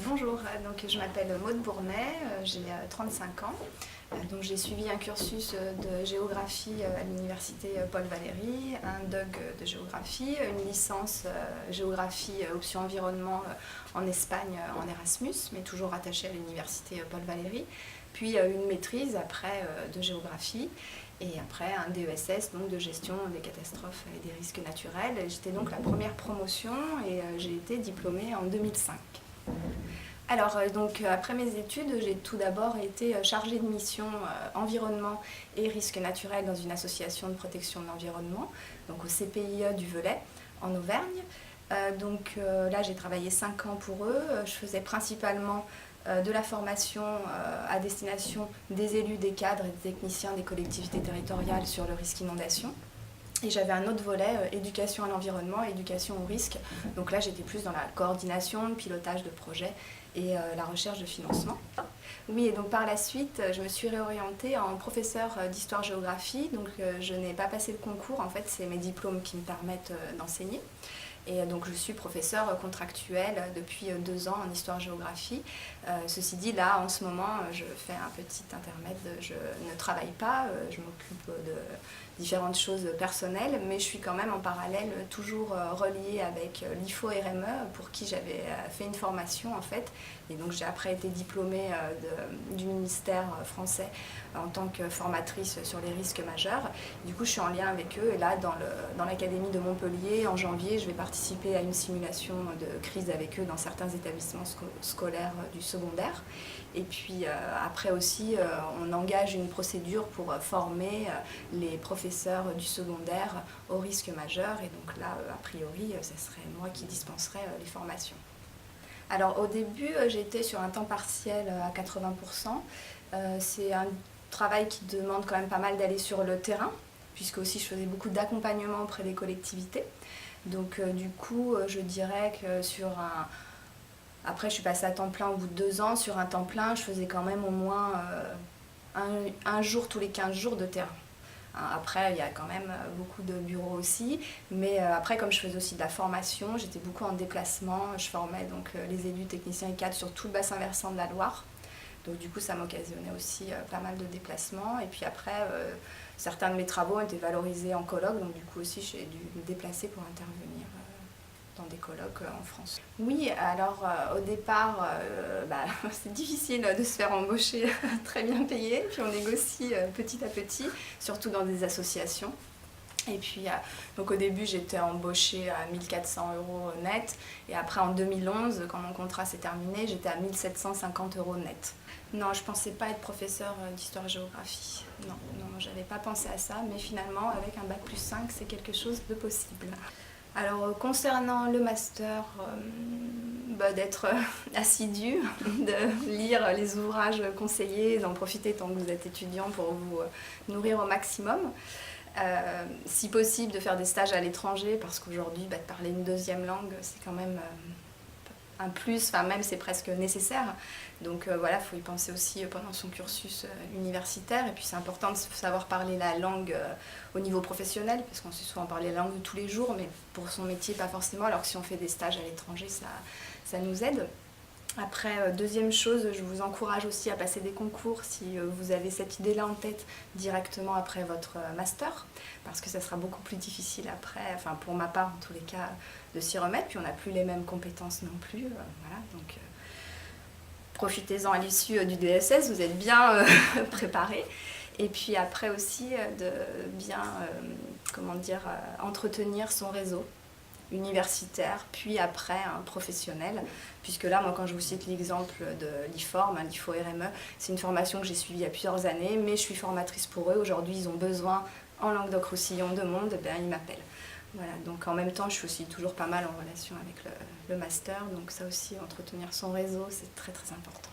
Bonjour, donc je m'appelle Maude Bournay, j'ai 35 ans. Donc j'ai suivi un cursus de géographie à l'université Paul Valéry, un DUG de géographie, une licence géographie option environnement en Espagne en Erasmus, mais toujours rattachée à l'université Paul Valéry, puis une maîtrise après de géographie et après un DESS donc de gestion des catastrophes et des risques naturels. J'étais donc la première promotion et j'ai été diplômée en 2005. Alors, après mes études, j'ai tout d'abord été chargée de mission environnement et risques naturels dans une association de protection de l'environnement, donc au CPIE du Velay, en Auvergne. Là, j'ai travaillé 5 ans pour eux. Je faisais principalement de la formation à destination des élus, des cadres et des techniciens des collectivités territoriales sur le risque inondation. Et j'avais un autre volet, éducation à l'environnement, éducation au risque. Donc là, j'étais plus dans la coordination, le pilotage de projets et la recherche de financement. Oui, et donc par la suite, je me suis réorientée en professeur d'histoire-géographie. Donc je n'ai pas passé le concours, en fait, c'est mes diplômes qui me permettent d'enseigner. Et donc je suis professeure contractuelle depuis 2 ans en histoire-géographie. Ceci dit, là, en ce moment, je fais un petit intermède. Je ne travaille pas, je m'occupe de différentes choses personnelles, mais je suis quand même en parallèle toujours reliée avec l'IFO-RME, pour qui j'avais fait une formation, en fait. Et donc j'ai après été diplômée du ministère français en tant que formatrice sur les risques majeurs. Du coup, je suis en lien avec eux. Et là, dans l'académie de Montpellier, en janvier, je vais participer à une simulation de crise avec eux dans certains établissements scolaires du secondaire. Et puis après aussi, on engage une procédure pour former les professeurs du secondaire aux risques majeurs. Et donc là, a priori, ce serait moi qui dispenserais les formations. Alors au début, j'étais sur un temps partiel à 80%. C'est un travail qui demande quand même pas mal d'aller sur le terrain, puisque aussi je faisais beaucoup d'accompagnement auprès des collectivités. Donc du coup, je dirais que après je suis passée à temps plein au bout de 2 ans. Sur un temps plein, je faisais quand même au moins un jour tous les 15 jours de terrain. Après, il y a quand même beaucoup de bureaux aussi, mais après, comme je faisais aussi de la formation, j'étais beaucoup en déplacement. Je formais donc les élus, techniciens et cadres sur tout le bassin versant de la Loire. Donc du coup, ça m'occasionnait aussi pas mal de déplacements. Et puis après, certains de mes travaux ont été valorisés en colloque, donc du coup aussi, j'ai dû me déplacer pour intervenir dans des colloques en France. Oui, alors au départ, c'est difficile de se faire embaucher très bien payé, puis on négocie petit à petit, surtout dans des associations. Et puis, donc au début, j'étais embauchée à 1 400 € net, et après en 2011, quand mon contrat s'est terminé, j'étais à 1 750 € net. Non, je pensais pas être professeure d'histoire-géographie. Non, j'avais pas pensé à ça, mais finalement, avec un bac+5, c'est quelque chose de possible. Alors concernant le master, d'être assidu, de lire les ouvrages conseillés, d'en profiter tant que vous êtes étudiant pour vous nourrir au maximum. Si possible de faire des stages à l'étranger, parce qu'aujourd'hui de parler une deuxième langue c'est quand même un plus, enfin même c'est presque nécessaire. Donc voilà, il faut y penser aussi pendant son cursus universitaire. Et puis c'est important de savoir parler la langue au niveau professionnel, parce qu'on sait souvent parler la langue de tous les jours, mais pour son métier pas forcément, alors que si on fait des stages à l'étranger, ça nous aide. Après, deuxième chose, je vous encourage aussi à passer des concours si vous avez cette idée-là en tête directement après votre master, parce que ça sera beaucoup plus difficile après, enfin pour ma part en tous les cas, de s'y remettre, puis on n'a plus les mêmes compétences non plus, voilà, donc profitez-en à l'issue du DSS, vous êtes bien préparés. Et puis après aussi de bien, entretenir son réseau universitaire, puis après un professionnel, puisque là, moi, quand je vous cite l'exemple de l'IFORM, l'IFO-RME, c'est une formation que j'ai suivie il y a plusieurs années, mais je suis formatrice pour eux. Aujourd'hui, ils ont besoin, en Languedoc-Roussillon, de monde, ils m'appellent. Voilà, donc en même temps, je suis aussi toujours pas mal en relation avec le master, donc ça aussi, entretenir son réseau, c'est très très important.